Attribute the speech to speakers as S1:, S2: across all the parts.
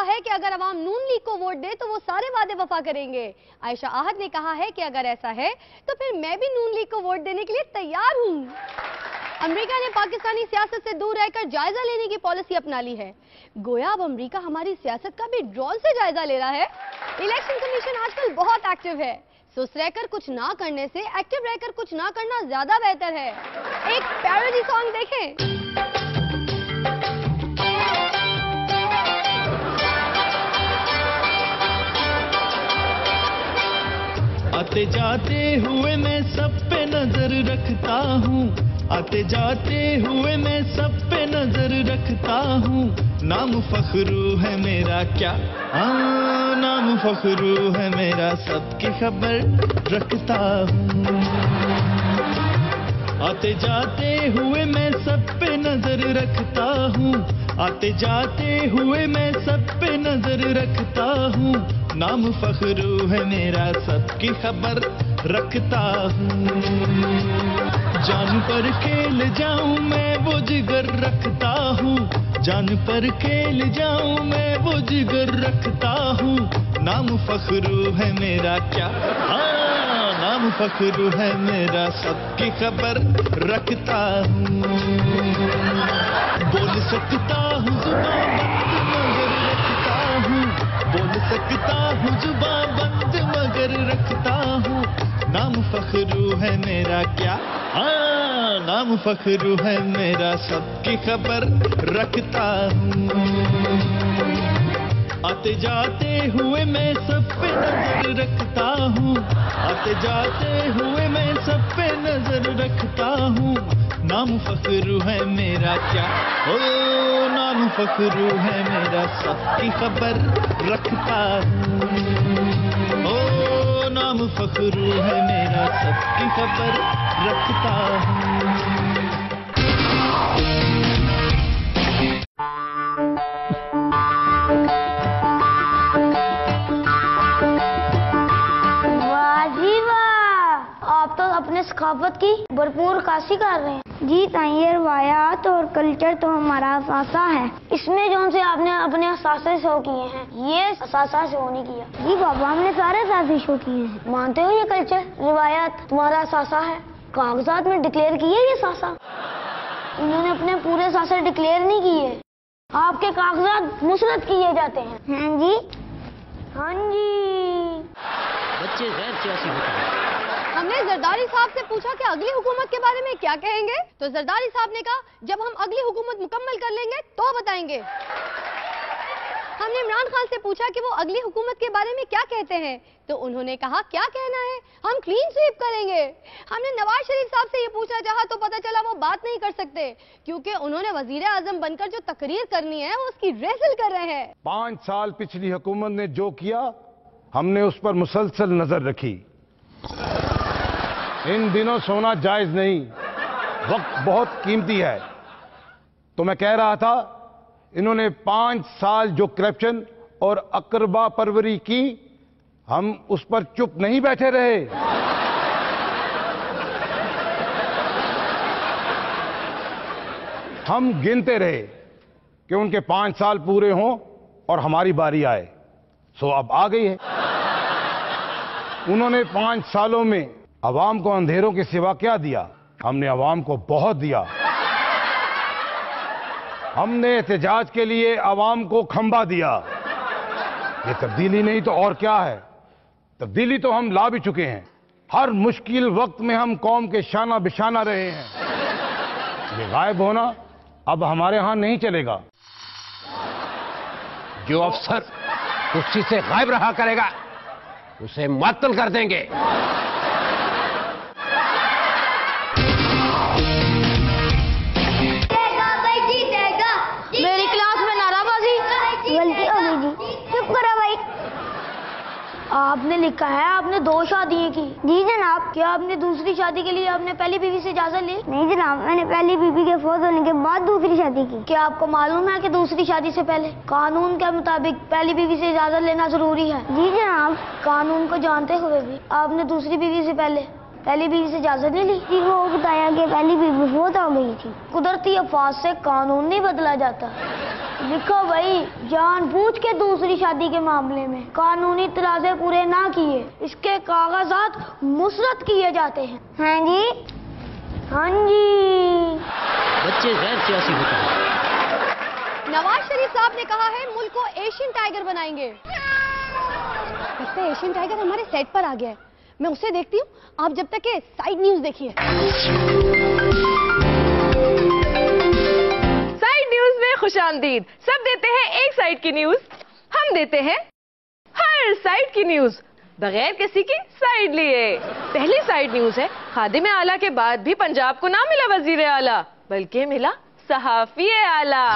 S1: है कि अगर अवाम नून लीग को वोट दे तो वो सारे वादे वफा करेंगे। आयशा आहद ने कहा है कि अगर ऐसा है तो फिर मैं भी नून लीग को वोट देने के लिए तैयार हूं। अमेरिका ने पाकिस्तानी सियासत से दूर रहकर जायजा लेने की पॉलिसी अपना ली है। गोया अब अमेरिका हमारी सियासत का भी ड्रोन से जायजा ले रहा है। इलेक्शन कमीशन आजकल बहुत एक्टिव है। सुस्त रहकर कुछ ना करने से एक्टिव रहकर कुछ ना करना ज्यादा बेहतर है। एक पैरोडी सॉन्ग देखें।
S2: आते जाते हुए मैं सब पे नजर रखता हूँ, आते जाते हुए मैं सब पे नजर रखता हूँ। नाम फखरू है मेरा क्या, नाम फखरू है मेरा, सबकी खबर रखता हूँ। आते जाते हुए मैं सब पे नजर रखता हूँ, आते जाते हुए मैं सब पे नजर रखता हूँ। नाम फखरू है मेरा, सबकी खबर रखता हूँ। जान पर खेल जाऊं मैं वो जिगर रखता हूँ, जान पर खेल जाऊं मैं वो जिगर रखता हूँ। नाम फखरू है मेरा क्या, नाम फखरू है मेरा, सबकी खबर रखता हूँ। बोल सकता हूँ जुबान बंद मगर रखता हूँ, बोल सकता हूँ जुबान बंद मगर रखता हूँ। नाम फखरू है मेरा क्या, नाम फखरू है मेरा, सबकी खबर रखता हूँ। आते जाते हुए मैं सब पे नजर रखता हूँ, आते जाते हुए मैं सब पे नजर रखता हूँ। नाम फखरू है मेरा क्या, ओ नाम फखरू है मेरा, सबकी खबर रखता हूँ। ओ नाम फखरू है मेरा, सबकी खबर रखता हूँ।
S3: सकाफत की भरपूर काशी कर रहे हैं जी। ताइए रवायात और कल्चर तो हमारा असासा है। इसमें जो से आपने अपने असासे शो किए हैं, ये असासा शो नहीं किया जी बाबा, हमने सारे असासे शो किए हैं। मानते हो ये कल्चर रिवायात तुम्हारा असासा है? कागजात में डिक्लेयर किए ये सासा? इन्होंने अपने पूरे सासे डिक्लेयर नहीं किए, आपके कागजात मुसरत किए जाते हैं। हाँ जी, हाँ जी।
S4: बच्चे गैर सियासी होते हैं।
S1: हमने जरदारी साहब से पूछा कि अगली हुकूमत के बारे में क्या कहेंगे, तो जरदारी साहब ने कहा जब हम अगली हुकूमत मुकम्मल कर लेंगे तो बताएंगे। हमने इमरान खान से पूछा कि वो अगली हुकूमत के बारे में क्या कहते हैं, तो उन्होंने कहा क्या कहना है, हम क्लीन स्वीप करेंगे। हमने नवाज शरीफ साहब से ये पूछना चाहा तो पता चला वो बात नहीं कर सकते, क्योंकि उन्होंने वजीर आजम बनकर जो तकरीर करनी है वो उसकी रेसल कर रहे हैं।
S5: 5 साल पिछली हुकूमत ने जो किया हमने उस पर मुसलसल नजर रखी। इन दिनों सोना जायज नहीं, वक्त बहुत कीमती है। तो मैं कह रहा था इन्होंने 5 साल जो करप्शन और अकरबा परवरी की, हम उस पर चुप नहीं बैठे रहे। हम गिनते रहे कि उनके 5 साल पूरे हों और हमारी बारी आए। सो अब आ गई है। उन्होंने 5 सालों में अवाम को अंधेरों के सिवा क्या दिया? हमने अवाम को बहुत दिया। हमने एहतजाज के लिए अवाम को खंबा दिया। ये तब्दीली नहीं तो और क्या है? तब्दीली तो हम ला भी चुके हैं। हर मुश्किल वक्त में हम कौम के शाना बिशाना रहे हैं। ये गायब होना अब हमारे यहां नहीं चलेगा।
S4: जो अफसर कुर्सी से गायब रहा करेगा उसे मुअत्तल कर देंगे।
S3: मेरी क्लास में नाराबाजी, गलती हो गई जी, चुप करो भाई। आपने लिखा है आपने 2 शादियां की। जी जनाब। क्या आपने दूसरी शादी के लिए आपने पहली बीवी से इजाजत ली? नहीं जनाब, मैंने पहली बीवी के फौत होने के बाद दूसरी शादी की। क्या आपको मालूम है कि दूसरी शादी से पहले कानून के मुताबिक पहली बीवी से इजाजत लेना जरूरी है? जी जनाब। कानून को जानते हुए भी आपने दूसरी बीवी से पहले पहली बीवी से इजाजत नहीं ली? जी वो बताया कि पहली बीवी फौत हो गई थी। कुदरती अफवाज से कानून नहीं बदला जाता। लिखो भाई, जानबूझ के दूसरी शादी के मामले में कानूनी तराजे पूरे ना किए, इसके कागजात मुसरत किए जाते हैं। हाँ जी, हाँ जी।
S6: बच्चे गैर सियासी होते हैं।
S1: नवाज शरीफ साहब ने कहा है मुल्क को एशियन टाइगर बनाएंगे। लगता है एशियन टाइगर हमारे सेट पर आ गया है। मैं उसे देखती हूँ, आप जब तक के साइड न्यूज देखिए।
S7: साइड न्यूज में खुशामदीद। सब देते हैं एक साइड की न्यूज, हम देते हैं हर साइड की न्यूज बगैर किसी की साइड लिए। पहली साइड न्यूज है, खादिम आला के बाद भी पंजाब को ना मिला वजीर आला, बल्कि मिला सहाफी आला।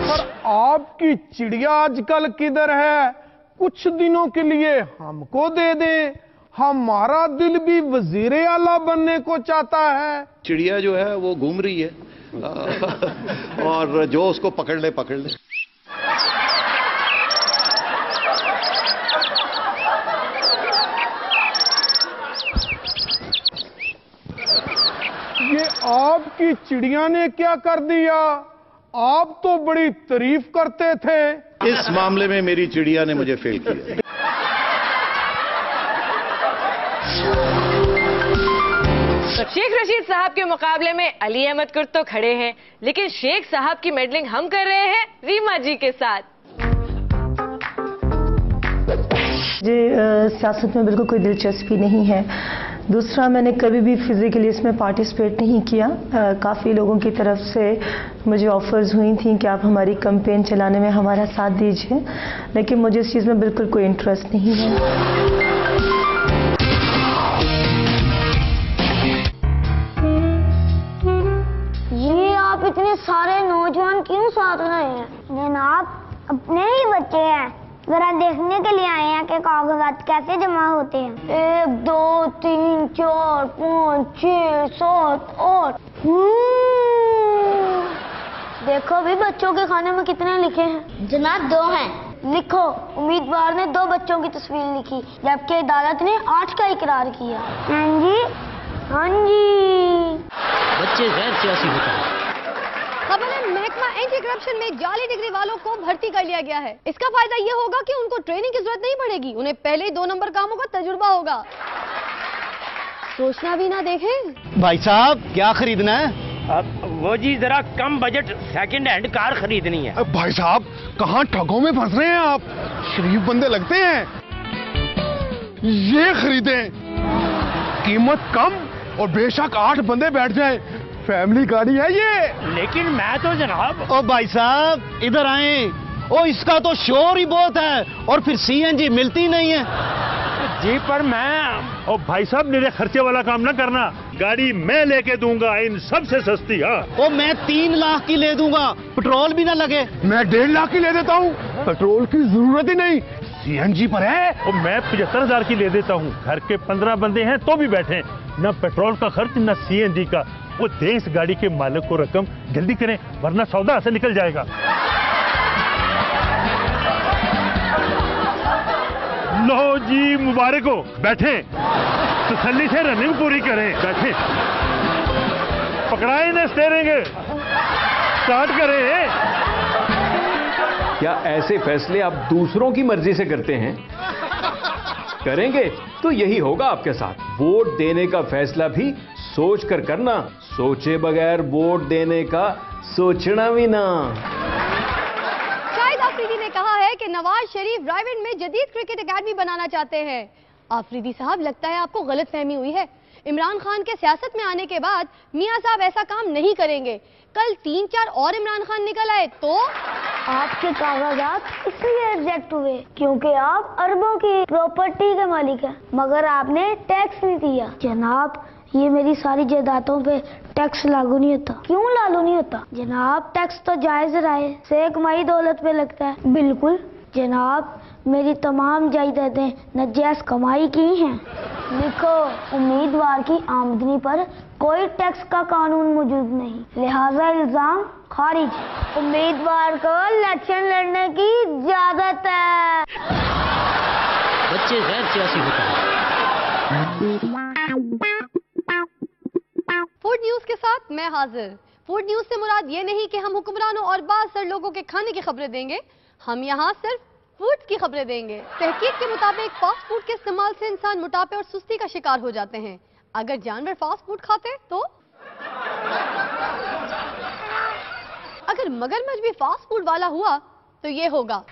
S5: पर आपकी चिड़िया आजकल किधर है? कुछ दिनों के लिए हमको दे दें, हमारा दिल भी वजीर आला बनने को चाहता है।
S8: चिड़िया जो है वो घूम रही है और जो उसको पकड़ ले पकड़ ले।
S5: ये आपकी चिड़िया ने क्या कर दिया? आप तो बड़ी तारीफ करते थे।
S8: इस मामले में मेरी चिड़िया ने मुझे फेल किया।
S7: शेख रशीद साहब के मुकाबले में अली अहमद कुर्द तो खड़े हैं, लेकिन शेख साहब की मेडलिंग हम कर रहे हैं रीमा जी के साथ।
S9: मुझे सियासत में बिल्कुल कोई दिलचस्पी नहीं है। दूसरा, मैंने कभी भी फिजिकली इसमें पार्टिसिपेट नहीं किया। काफ़ी लोगों की तरफ से मुझे ऑफर्स हुई थी कि आप हमारी कैंपेन चलाने में हमारा साथ दीजिए, लेकिन मुझे इस चीज़ में बिल्कुल कोई इंटरेस्ट नहीं है।
S3: ये आप इतने सारे नौजवान क्यों साथ रहे हैं? जनाब, अपने ही बच्चे हैं, जरा देखने के लिए आए हैं कि कागजात कैसे जमा होते हैं। 1 2 3 4 5 6 7 8। देखो भी बच्चों के खाने में कितने लिखे हैं? जनाब 2 हैं। लिखो, उम्मीदवार ने 2 बच्चों की तस्वीर लिखी, जबकि अदालत ने 8 का इकरार किया। हाँ जी, हाँ जी।
S6: बच्चे गैर सियासी होते हैं।
S1: खबर है, महकमा एंटी करप्शन में जाली डिग्री वालों को भर्ती कर लिया गया है। इसका फायदा ये होगा कि उनको ट्रेनिंग की जरूरत नहीं पड़ेगी, उन्हें पहले ही 2 नंबर कामों का तजुर्बा होगा। सोचना भी ना देखें।
S6: भाई साहब, क्या खरीदना है?
S4: वो जी जरा कम बजट सेकंड हैंड कार खरीदनी है।
S5: भाई साहब, कहाँ ठगों में फंस रहे हैं आप? शरीफ बंदे लगते हैं। ये खरीदें, कीमत कम और बेशक 8 बंदे बैठ जाएं। फैमिली गाड़ी है ये।
S4: लेकिन मैं तो जनाब।
S6: ओ भाई साहब, इधर आए। ओ इसका तो शोर ही बहुत है और फिर सीएनजी मिलती नहीं है।
S4: जी पर मैं। ओ भाई साहब, मेरे खर्चे वाला काम ना करना, गाड़ी मैं लेके दूंगा इन सबसे सस्ती। हाँ,
S6: ओ मैं 3 लाख की ले दूंगा, पेट्रोल भी ना लगे।
S5: मैं 1.5 लाख की ले देता हूँ, पेट्रोल की जरूरत ही नहीं, सीएनजी पर है।
S4: और मैं 75,000 की ले देता हूँ, घर के 15 बंदे हैं तो भी बैठे, न पेट्रोल का खर्च न सीएनजी का। वो दे इस गाड़ी के मालिक को रकम, जल्दी करें वरना सौदा से निकल जाएगा। लो जी, मुबारक हो, बैठे, तसल्ली से रनिंग पूरी करें, बैठे। पकड़ाए ना स्टीयरिंग, स्टार्ट करें।
S10: क्या ऐसे फैसले आप दूसरों की मर्जी से करते हैं? करेंगे तो यही होगा आपके साथ। वोट देने का फैसला भी सोच कर करना, सोचे बगैर वोट देने का सोचना भी ना।
S1: शाहिद आफरीदी ने कहा है कि नवाज शरीफ रायविंड में जदीद क्रिकेट एकेडमी बनाना चाहते हैं। आफरीदी साहब, लगता है आपको गलतफहमी हुई है। इमरान खान के सियासत में आने के बाद मियां साहब ऐसा काम नहीं करेंगे। कल 3-4 और इमरान खान निकल आए तो
S3: आपके कागजात इसलिए रिजेक्ट हुए क्योंकि आप अरबों की प्रॉपर्टी के मालिक हैं, मगर आपने टैक्स नहीं दिया। जनाब, ये मेरी सारी जायदादों पे टैक्स लागू नहीं होता। क्यों लागू नहीं होता? जनाब, टैक्स तो जायज राय से कमाई दौलत पे लगता है। बिल्कुल जनाब, मेरी तमाम जायदादें नाजायज कमाई की हैं। लिखो, उम्मीदवार की आमदनी पर कोई टैक्स का कानून मौजूद नहीं, लिहाजा इल्जाम खारिज। उम्मीदवार को इलेक्शन लड़ने की इजाजत है।
S6: बच्चे गैर सियासी होते हैं।
S1: फूड न्यूज के साथ मैं हाजिर। फूड न्यूज से मुराद ये नहीं कि हम हुक्मरानों और बासर लोगों के खाने की खबरें देंगे, हम यहाँ सिर्फ फूड की खबरें देंगे। तहकीक के मुताबिक फास्ट फूड के इस्तेमाल से इंसान मोटापे और सुस्ती का शिकार हो जाते हैं। अगर जानवर फास्ट फूड खाते तो अगर मगरमच्छ भी फास्ट फूड वाला हुआ तो ये होगा।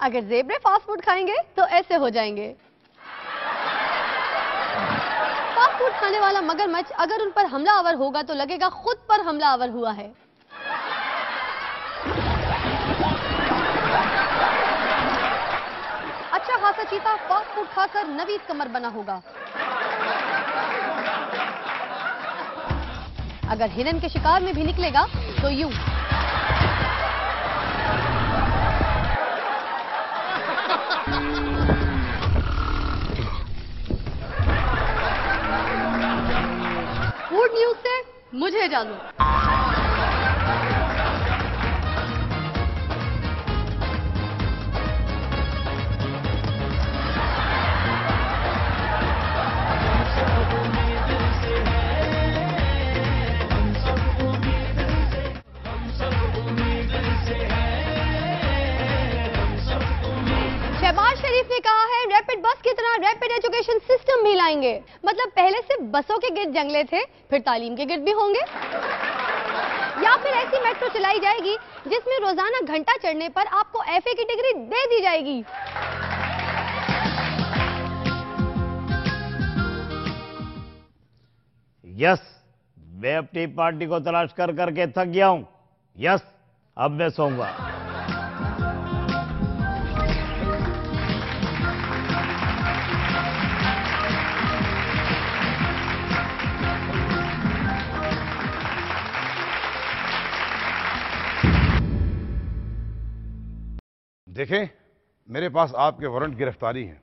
S1: अगर ज़ेब्रे फास्ट फूड खाएंगे तो ऐसे हो जाएंगे। फास्ट फूड खाने वाला मगरमच्छ अगर उन पर हमलावर होगा तो लगेगा खुद पर हमलावर हुआ है। अच्छा खासा चीता फास्ट फूड खाकर नवीद कमर बना होगा। अगर हिरन के शिकार में भी निकलेगा तो यूं। फूड न्यूज से मुझे जानू। शहबाज शरीफ ने कहा है रैपिड बस की तरह रैपिड एजुकेशन सिस्टम भी लाएंगे। मतलब पहले सिर्फ बसों के गिर्द जंगले थे, फिर तालीम के गिर्द भी होंगे। या फिर ऐसी मेट्रो चलाई जाएगी जिसमें रोजाना घंटा चढ़ने पर आपको एफए की डिग्री दे दी जाएगी।
S11: यस, मैं अपनी पार्टी को तलाश कर करके थक गया हूं। यस, अब मैं सोऊंगा।
S5: देखें, मेरे पास आपके वारंट गिरफ्तारी हैं।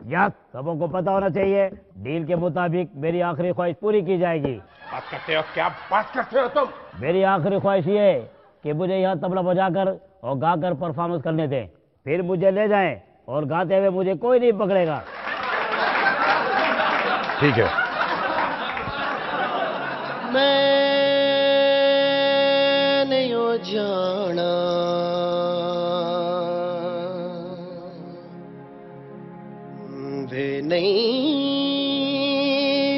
S11: यस, सबों को पता होना चाहिए, डील के मुताबिक मेरी आखिरी ख्वाहिश पूरी की जाएगी।
S5: बात करते हो? क्या बात करते हो तुम?
S11: मेरी आखिरी ख्वाहिश ये है कि मुझे यहाँ तबला बजाकर और गाकर परफॉर्मेंस करने दें, फिर मुझे ले जाएं और गाते हुए मुझे कोई नहीं पकड़ेगा।
S5: ठीक है।
S6: मैंने यो जाना वे नहीं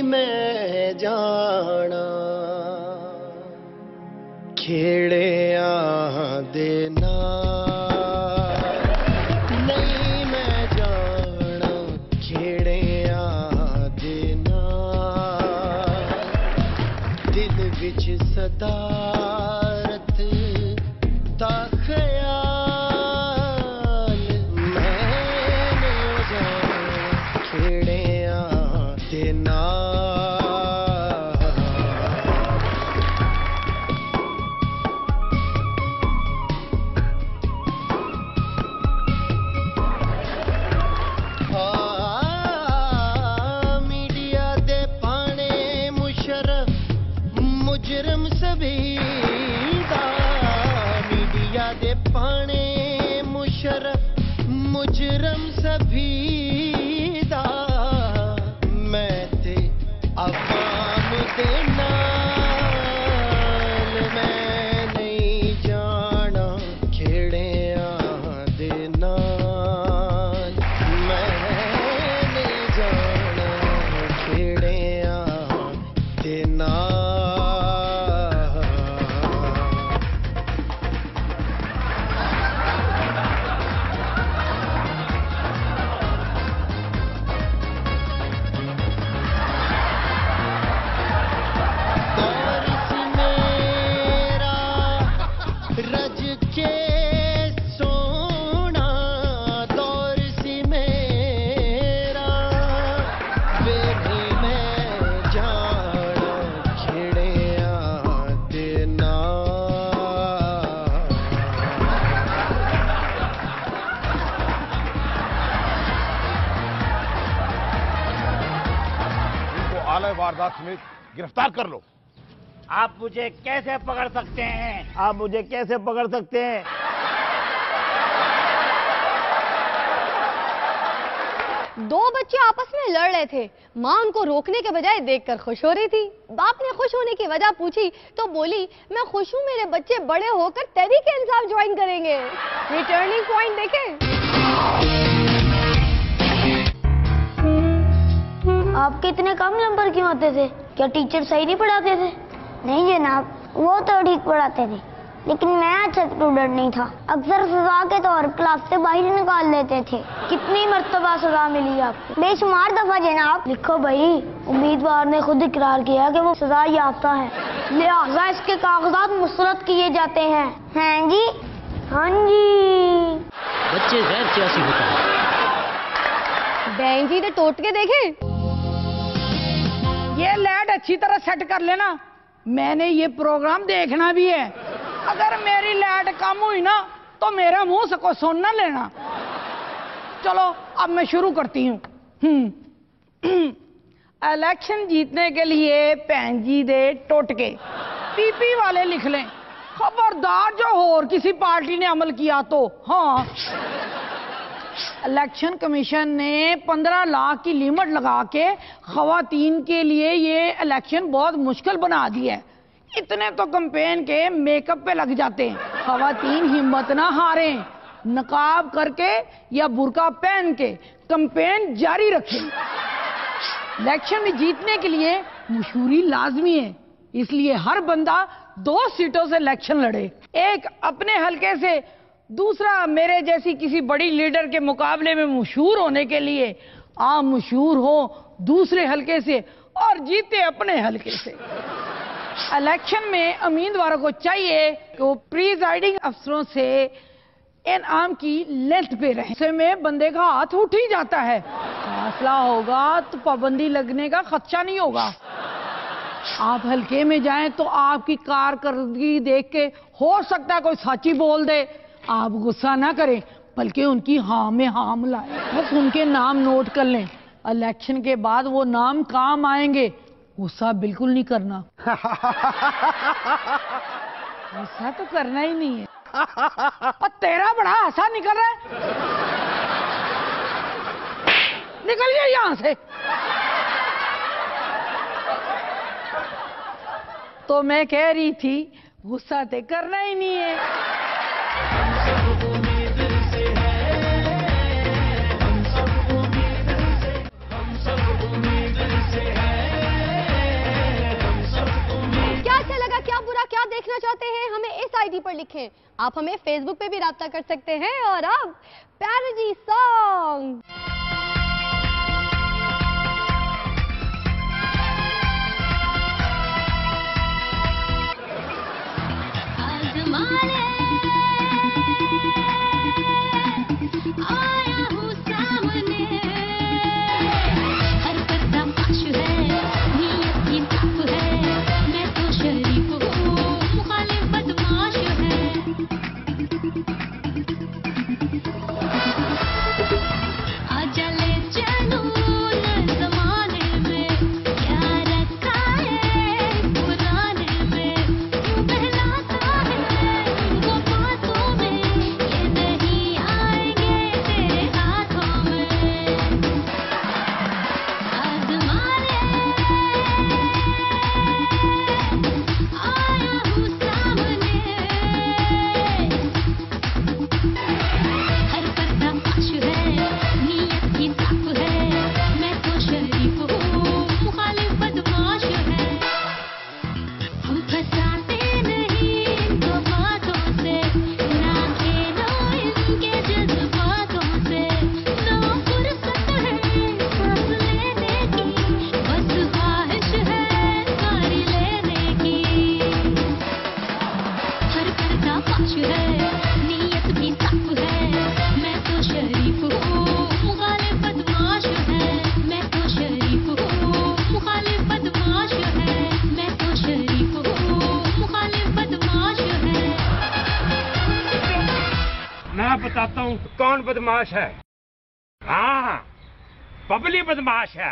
S6: मैं जाना खेड़े देना नहीं मैं जाना खेड़े देना दिल विच सदारत दा ख्याल मैंने जाना खेड़े देना। मुजरम सबीदा मीडिया दे पाने मुशरफ मुजरम सबीदा मैं ते अवाम दे नाल मैं नहीं जाना खेड़े दे नाल मैं नहीं जाना खेड़े दे नाल। रज के सोना दौर सी मेरा बेटी मैं जाना खेड़े देना।
S5: इनको आला वारदात समेत गिरफ्तार कर लो।
S11: आप मुझे कैसे पकड़ सकते हैं? आप मुझे कैसे पकड़ सकते हैं?
S1: दो बच्चे आपस में लड़ रहे थे। माँ उनको रोकने के बजाय देखकर खुश हो रही थी। बाप ने खुश होने की वजह पूछी तो बोली, मैं खुश हूँ, मेरे बच्चे बड़े होकर तहरीक-ए-इंसाफ ज्वाइन करेंगे। रिटर्निंग पॉइंट देखें।
S3: आपके इतने कम नंबर क्यों आते थे? क्या टीचर सही नहीं पढ़ाते थे? नहीं जनाब, वो तो ठीक पढ़ाते थे, लेकिन मैं अच्छा स्टूडेंट नहीं था। अक्सर सजा के तौर क्लास से बाहर निकाल देते थे। कितनी मर्तबा सजा मिली आपको? बेशुमार दफा जनाब। लिखो भाई, उम्मीदवार ने खुद इकरार किया कि वो सजा याफ्ता है, लिहाजा इसके कागजात मुस्तरद किए जाते हैं। हैं जी? हाँ जी।
S11: बच्चे गैर सियासी होता है।
S1: बहन जी ने टोट के देखे।
S12: ये लाइट अच्छी तरह सेट कर लेना, मैंने ये प्रोग्राम देखना भी है। अगर मेरी लाइट कम हुई ना तो मेरा मुंह से को सुन ना लेना। चलो अब मैं शुरू करती हूँ। इलेक्शन जीतने के लिए भैन जी दे टोटके पीपी वाले लिख लें। खबरदार जो और किसी पार्टी ने अमल किया तो। हाँ, इलेक्शन कमीशन ने 15 लाख की लिमिट लगा के खवातीन के लिए ये इलेक्शन बहुत मुश्किल बना दिया है। इतने तो कैंपेन के मेकअप पे लग जाते हैं। खवातीन हिम्मत ना हारें, नकाब करके या बुर्का पहन के कैंपेन जारी रखें। इलेक्शन में जीतने के लिए मशहूरी लाजमी है, इसलिए हर बंदा 2 सीटों से इलेक्शन लड़े। एक अपने हलके से, दूसरा मेरे जैसी किसी बड़ी लीडर के मुकाबले में मशहूर होने के लिए। आप मशहूर हो दूसरे हलके से और जीते अपने हलके से। इलेक्शन में उम्मीदवारों को चाहिए कि वो प्रिजाइडिंग अफसरों से इनाम की लेंथ पे रहे। ऐसे में बंदे का हाथ उठ ही जाता है। फैसला होगा तो पाबंदी लगने का खदशा नहीं होगा। आप हल्के में जाएं तो आपकी कारकर्दगी देख के हो सकता है कोई साची बोल दे। आप गुस्सा ना करें, बल्कि उनकी हाँ में हाँ मिलाएं। बस उनके नाम नोट कर लें, इलेक्शन के बाद वो नाम काम आएंगे। गुस्सा बिल्कुल नहीं करना। गुस्सा तो करना ही नहीं है। और तेरा बड़ा हंसा निकल रहा है, निकल गया यहां से। तो मैं कह रही थी गुस्सा तो करना ही नहीं है।
S1: क्या देखना चाहते हैं हमें इस आईडी पर लिखें। आप हमें फेसबुक पे भी राब्ता कर सकते हैं। और अब प्यारे जी सॉन्ग।
S13: बताता हूँ कौन बदमाश है। हाँ, बबली बदमाश है।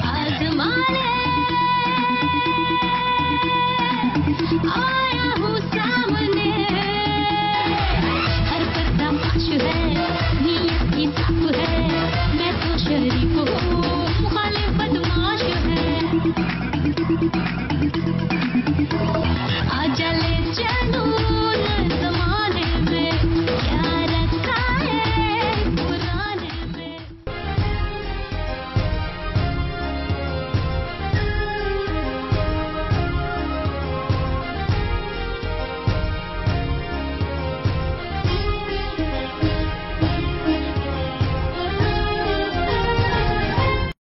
S14: आजमा ले